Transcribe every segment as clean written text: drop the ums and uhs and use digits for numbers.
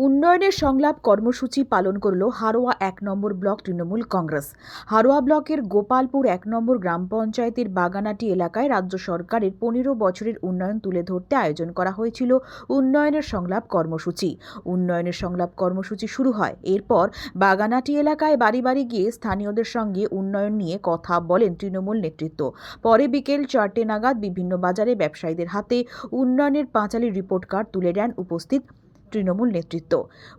উন্নয়নের সংলাপ কর্মসূচি পালন করল হারোয়া ১ নম্বর ব্লক তৃণমূল কংগ্রেস। হারোয়া ব্লকের গোপালপুর ১ নম্বর গ্রাম পঞ্চায়েতের বাগানাটি এলাকায় রাজ্য সরকারের ১৫ বছরের উন্নয়ন তুলে ধরতে আয়োজন করা হয়েছিল উন্নয়নের সংলাপ কর্মসূচি। উন্নয়নের সংলাপ কর্মসূচি শুরু হয়। এরপর বাগানাটি এলাকায় বাড়ি বাড়ি গিয়ে স্থানীয়দের সঙ্গে উন্নয়ন নিয়ে কথা বলেন তৃণমূল নেতৃত্ব। পরে বিকেল ৪টে নাগাদ বিভিন্ন বাজারে ব্যবসায়ীদের হাতে উন্নয়নের পাঁচালী রিপোর্ট কার্ড তুলে দেন উপস্থিত তৃণমূল নেতৃত্ব।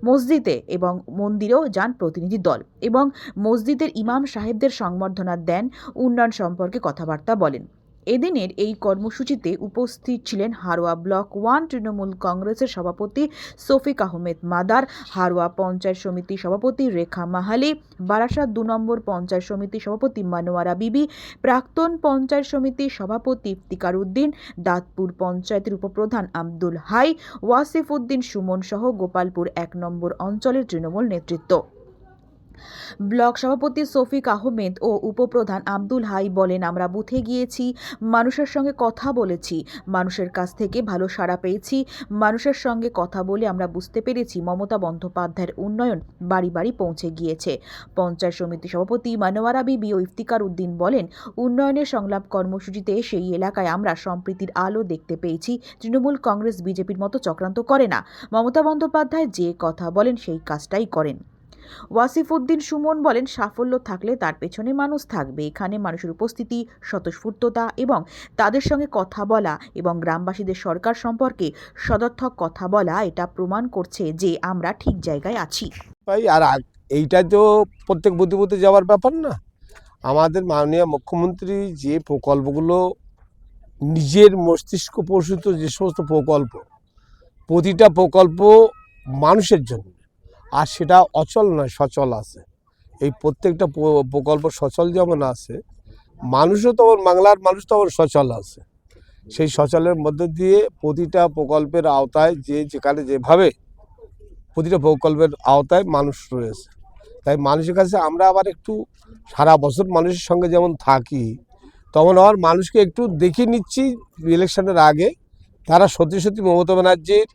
মসজিদে এবং মন্দিরেও যান প্রতিনিধি দল এবং মসজিদের ইমাম সাহেবদের সংবর্ধনা দেন, উন্নয়ন সম্পর্কে কথাবার্তা বলেন। এদিনের এই কর্মসূচিতে উপস্থিত ছিলেন হারোয়া ব্লক 1 তৃণমূল কংগ্রেসের সভাপতি শফিক আহমেদ মাদার, হারোয়া পঞ্চায়েত সমিতির সভাপতি রেখা মাহালি, বারাসাত ২ নম্বর পঞ্চায়েত সমিতির সভাপতি মনোয়ারা বিবি, প্রাক্তন পঞ্চায়েত সমিতির সভাপতি ইফতিকার উদ্দিন, দাঁতপুর পঞ্চায়েতের উপপ্রধান আব্দুল হাই, ওয়াসিফ উদ্দিন সুমন সহ গোপালপুর ১ নম্বর অঞ্চলের তৃণমূল নেতৃত্ব। ব্লক সভাপতি শফিক আহমেদ ও উপপ্রধান আব্দুল হাই বলেন, আমরা বুথে গিয়েছি, মানুষের সঙ্গে কথা বলেছি, মানুষের কাছ থেকে ভালো সাড়া পেয়েছি। মানুষের সঙ্গে কথা বলে আমরা বুঝতে পেরেছি মমতা বন্দ্যোপাধ্যায়ের উন্নয়ন বাড়ি বাড়ি পৌঁছে গিয়েছে। পঞ্চায়েত সমিতি সভাপতি মনোয়ারা বিবি ও ইফতিকার উদ্দিন বলেন, উন্নয়নের সংলাপ কর্মসূচিতে সেই এলাকায় আমরা সম্প্রীতির আলো দেখতে পেয়েছি। তৃণমূল কংগ্রেস বিজেপির মতো চক্রান্ত করে না। মমতা বন্দ্যোপাধ্যায় যে কথা বলেন সেই কাজটাই করেন। ওয়াসিফ উদ্দিন সুমন বলেন, সাফল্য থাকলে তার পেছনে মানুষ থাকবে। এখানে মানুষের উপস্থিতি, স্বতঃস্ফূর্ততা এবং তাদের সঙ্গে কথা বলা এবং গ্রামবাসীদের সরকার সম্পর্কে সদর্থক কথা বলা, এটা প্রমাণ করছে যে আমরা ঠিক জায়গায় আছি। আর এইটা তো প্রত্যেক বুথে বুথে যাওয়ার ব্যাপার না। আমাদের মাননীয় মুখ্যমন্ত্রী যে প্রকল্পগুলো নিজের মস্তিষ্ক প্রসূত যে সমস্ত প্রকল্প, প্রতিটা প্রকল্প মানুষের জন্য, আর সেটা অচল নয়, সচল আছে। এই প্রত্যেকটা প্রকল্প সচল যেমন আছে, মানুষও তখন, বাংলার মানুষ তখন সচল আছে। সেই সচলের মধ্যে দিয়ে প্রতিটা প্রকল্পের আওতায় যে যেখানে যেভাবে প্রতিটা প্রকল্পের আওতায় মানুষ রয়েছে, তাই মানুষের কাছে আমরা আবার একটু সারা বছর মানুষের সঙ্গে যেমন থাকি, তখন আবার মানুষকে একটু দেখে নিচ্ছি ইলেকশনের আগে তারা সত্যি সত্যি মমতা ব্যানার্জির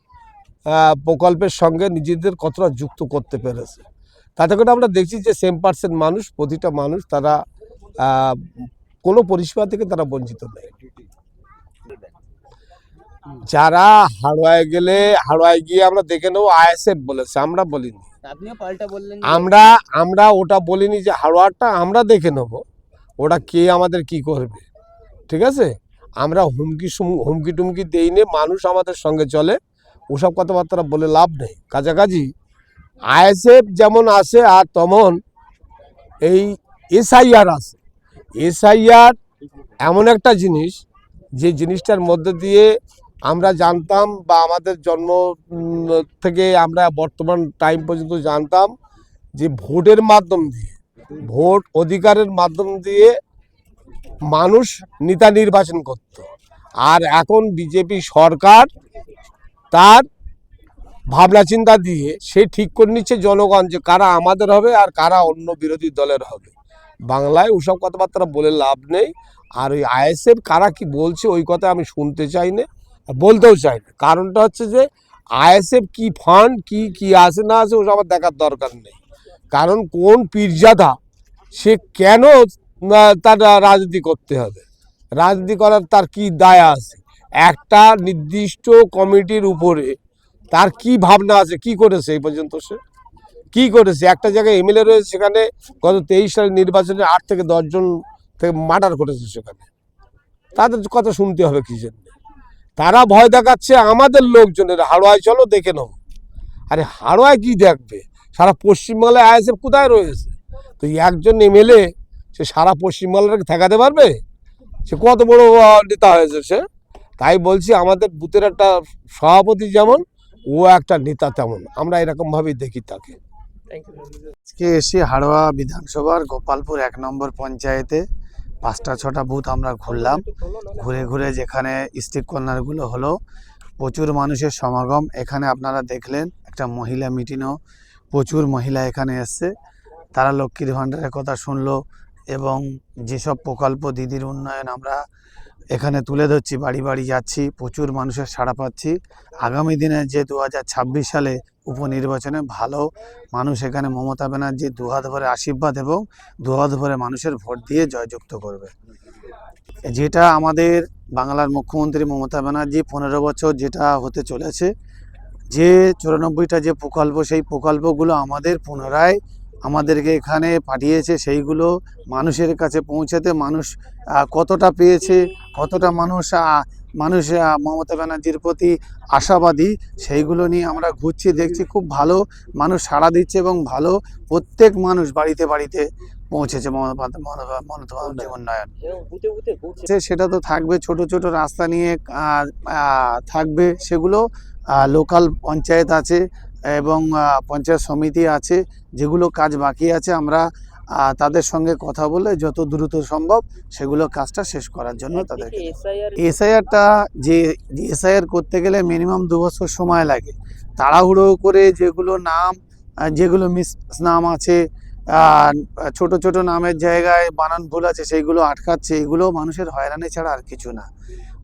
প্রকল্পের সঙ্গে নিজেদের কতটা যুক্ত করতে পেরেছে। তাতে করে আমরা দেখছি যে 7% মানুষ, প্রতিটা মানুষ তারা কোনো পরিষেবা থেকে তারা বঞ্চিত নেই। যারা হাড়োয়ায় গেলে, হাড়োয়ায় গিয়ে আমরা দেখে নেবো আইএসএফ বলেছে, আমরা বলিনি। আমরা ওটা বলিনি যে হাড়োয়ারটা আমরা দেখে নেব, ওটা কে আমাদের কি করবে, ঠিক আছে। আমরা হুমকি টুমকি দেই নে, মানুষ আমাদের সঙ্গে চলে, ওসব কথাবার্তা বলে লাভ নেই। কাছাকাছি আইএসএফ যেমন আসে, আর তেমন এই এসআইআর আছে। এসআইআর এমন একটা জিনিস, যে জিনিসটার মধ্যে দিয়ে আমরা জানতাম, বা আমাদের জন্ম থেকে আমরা বর্তমান টাইম পর্যন্ত জানতাম যে ভোটের মাধ্যম দিয়ে, ভোট অধিকারের মাধ্যম দিয়ে মানুষ নেতা নির্বাচন করত। আর এখন বিজেপি সরকার তার ভাবনা চিন্তা দিয়ে সে ঠিক করে নিচ্ছে জনগণ যে কারা আমাদের হবে আর কারা অন্য বিরোধী দলের হবে। বাংলায় ওসব কথাবার্তা বলে লাভ নেই। আর ওই আইএসএফ কারা কি বলছে ওই কথা আমি শুনতে চাই না, বলতেও চাই না। কারণটা হচ্ছে যে আইএসএফ কি ফান্ড, কি আসে না আসে ওসব আমার দেখার দরকার নেই। কারণ কোন পীরজাদা সে কেন তার রাজনীতি করতে হবে, রাজনীতি করার তার কি দায় আছে? একটা নির্দিষ্ট কমিটির উপরে তার কি ভাবনা আছে, কি করেছে এই পর্যন্ত, সে কি করেছে? একটা জায়গায় এমএলএ রয়েছে, সেখানে গত 23 সালের নির্বাচনে 8 থেকে 10 জন থেকে মার্ডার করেছে। সেখানে তাদের কথা শুনতে হবে কি জন্য? তারা ভয় দেখাচ্ছে আমাদের লোকজনের, হাড়োয়ায় চলো দেখে নাও। আরে হাড়োয়ায় কি দেখবে? সারা পশ্চিমবাংলায় আইএসএফ কোথায় রয়েছে? তো একজন এমএলএ সে সারা পশ্চিমবাংলাকে ঠেকাতে পারবে? সে কত বড় নেতা হয়েছে সে। তাই বলছি, আমাদের বুথের একটা সভাপতি যেমন, ও একটা নেতা তেমন, আমরা এরকমভাবেই দেখি তাকে। আজকে এসে হাড়োয়া বিধানসভার গোপালপুর 1 নম্বর পঞ্চায়েতে 5টা-6টা বুথ আমরা ঘুরলাম। ঘুরে ঘুরে যেখানে স্ট্রিট কর্নারগুলো হলো, প্রচুর মানুষের সমাগম। এখানে আপনারা দেখলেন একটা মহিলা মিটিংও, প্রচুর মহিলা এখানে এসছে। তারা লক্ষ্মীর ভাণ্ডারের কথা শুনলো, এবং যেসব প্রকল্প দিদির উন্নয়ন আমরা এখানে তুলে ধরছি, বাড়ি বাড়ি যাচ্ছি, প্রচুর মানুষের সাড়া পাচ্ছি। আগামী দিনে যে 2026 সালে উপনির্বাচনে ভালো মানুষ এখানে মমতা ব্যানার্জি দুহাত ভরে আশীর্বাদ এবং দুহাত ভরে মানুষের ভোট দিয়ে জয়যুক্ত করবে। যেটা আমাদের বাংলার মুখ্যমন্ত্রী মমতা ব্যানার্জি 15 বছর যেটা হতে চলেছে, যে 94টা যে প্রকল্প, সেই প্রকল্পগুলো আমাদের পুনরায় আমাদেরকে এখানে পাঠিয়েছে, সেইগুলো মানুষের কাছে পৌঁছাতে মানুষ কতটা পেয়েছে, কতটা মানুষ মমতা ব্যানার্জির প্রতি আশাবাদী, সেইগুলো নিয়ে আমরা ঘুরছি, দেখছি খুব ভালো মানুষ সাড়া দিচ্ছে এবং ভালো প্রত্যেক মানুষ বাড়িতে বাড়িতে পৌঁছেছে মমতা ব্যানার্জি উন্নয়ন। সেটা তো থাকবে, ছোট ছোট রাস্তা নিয়ে থাকবে, সেগুলো লোকাল পঞ্চায়েত আছে এবং পঞ্চায়েত সমিতি আছে, যেগুলো কাজ বাকি আছে আমরা তাদের সঙ্গে কথা বলে যত দ্রুত সম্ভব সেগুলো কাজটা শেষ করার জন্য তাদেরকে। এসআইআরটা যে এসআইআর করতে গেলে মিনিমাম 2 বছর সময় লাগে। তাড়াহুড়ো করে যেগুলো মিস নাম আছে, ছোট ছোট নামের জায়গায় বানান ভুল আছে, সেইগুলো আটকাচ্ছে। এগুলো মানুষের হয়রানি ছাড়া আর কিছু না।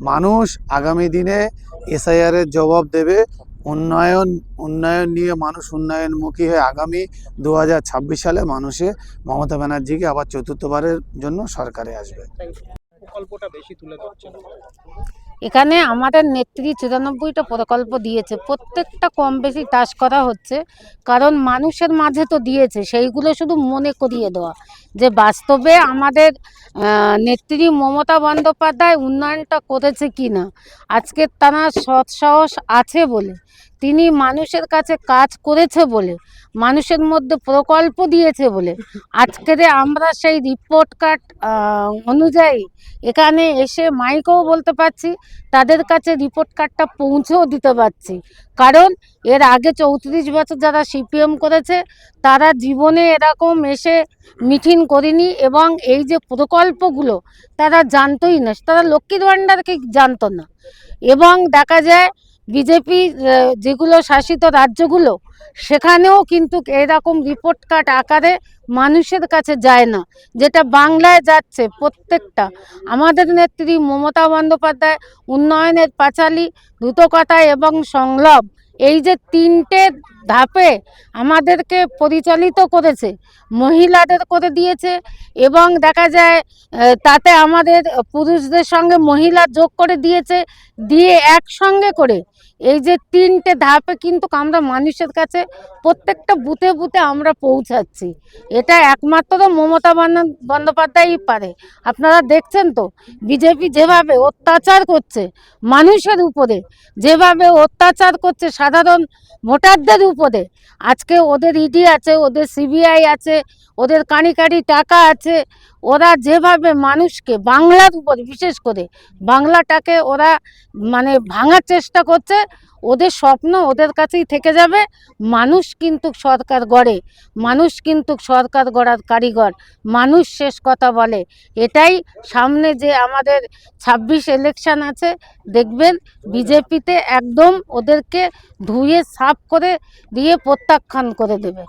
মানুষ আগামী দিনে এসআইআরের জবাব দেবে। উন্নয়ন নিয়ে মানুষ উন্নয়নমুখী হয়ে আগামী 2026 সালে মানুষে মমতা ব্যানার্জিকে আবার চতুর্থবারের জন্য সরকারে আসবে। প্রকল্পটা বেশি তুলে ধরছেন? এখানে আমাদের নেত্রী 94টা প্রকল্প দিয়েছে, প্রত্যেকটা কম বেশি টাচ করা হচ্ছে, কারণ মানুষের মাঝে তো দিয়েছে, সেইগুলো শুধু মনে করিয়ে দেওয়া যে বাস্তবে আমাদের নেত্রী মমতা বন্দ্যোপাধ্যায় উন্নয়নটা করেছে কি না। আজকে তারা সৎসাহস আছে বলে, তিনি মানুষের কাছে কাজ করেছে বলে, মানুষের মধ্যে প্রকল্প দিয়েছে বলে আজকে আমরা সেই রিপোর্ট কার্ড অনুযায়ী এখানে এসে মাইকেও বলতে পারছি, তাদের কাছে রিপোর্ট কার্ডটা পৌঁছেও দিতে পারছি। কারণ এর আগে 34 বছর যারা সিপিএম করেছে তারা জীবনে এরকম এসে মিটিং করেনি এবং এই যে প্রকল্পগুলো তারা জানতোই না, তারা লক্ষ্মীর ভাণ্ডারকে জানতো না। এবং দেখা যায় বিজেপি যেগুলো শাসিত রাজ্যগুলো, সেখানেও কিন্তু এরকম রিপোর্ট কার্ড আকারে মানুষের কাছে যায় না, যেটা বাংলায় যাচ্ছে প্রত্যেকটা। আমাদের নেত্রী মমতা বন্দ্যোপাধ্যায় উন্নয়নের পাঁচালী, দ্রুতকথা এবং সংলাপ, এই যে 3টে ধাপে আমাদেরকে পরিচালিত করেছে, মহিলাদের করে দিয়েছে এবং দেখা যায় তাতে আমাদের পুরুষদের সঙ্গে মহিলা যোগ করে দিয়েছে, দিয়ে একসঙ্গে করে এই যে 3টে ধাপে কিন্তু আমরা মানুষের কাছে প্রত্যেকটা বুথে বুথে আমরা পৌঁছাচ্ছি। এটা একমাত্র মমতা বন্দ্যোপাধ্যায়ই পারে। আপনারা দেখছেন তো বিজেপি যেভাবে অত্যাচার করছে মানুষের উপরে, যেভাবে অত্যাচার করছে সাধারণ ভোটারদের উপরে। আজকে ওদের ইডি আছে, ওদের সিবিআই আছে, ওদের কানি কানি টাকা আছে, ওরা যেভাবে মানুষকে বাংলার উপর বিশেষ করে বাংলাটাকে ওরা মানে ভাঙার চেষ্টা করছে, ওদের স্বপ্ন ওদের কাছেই থেকে যাবে। মানুষ কিন্তু সরকার গড়ে, মানুষ কিন্তু সরকার গড়ার কারিগর, মানুষ শেষ কথা বলে। এটাই সামনে যে আমাদের 26 ইলেকশন আছে, দেখবেন বিজেপিতে একদম ওদেরকে ধুয়ে সাফ করে দিয়ে প্রত্যাখ্যান করে দেবে।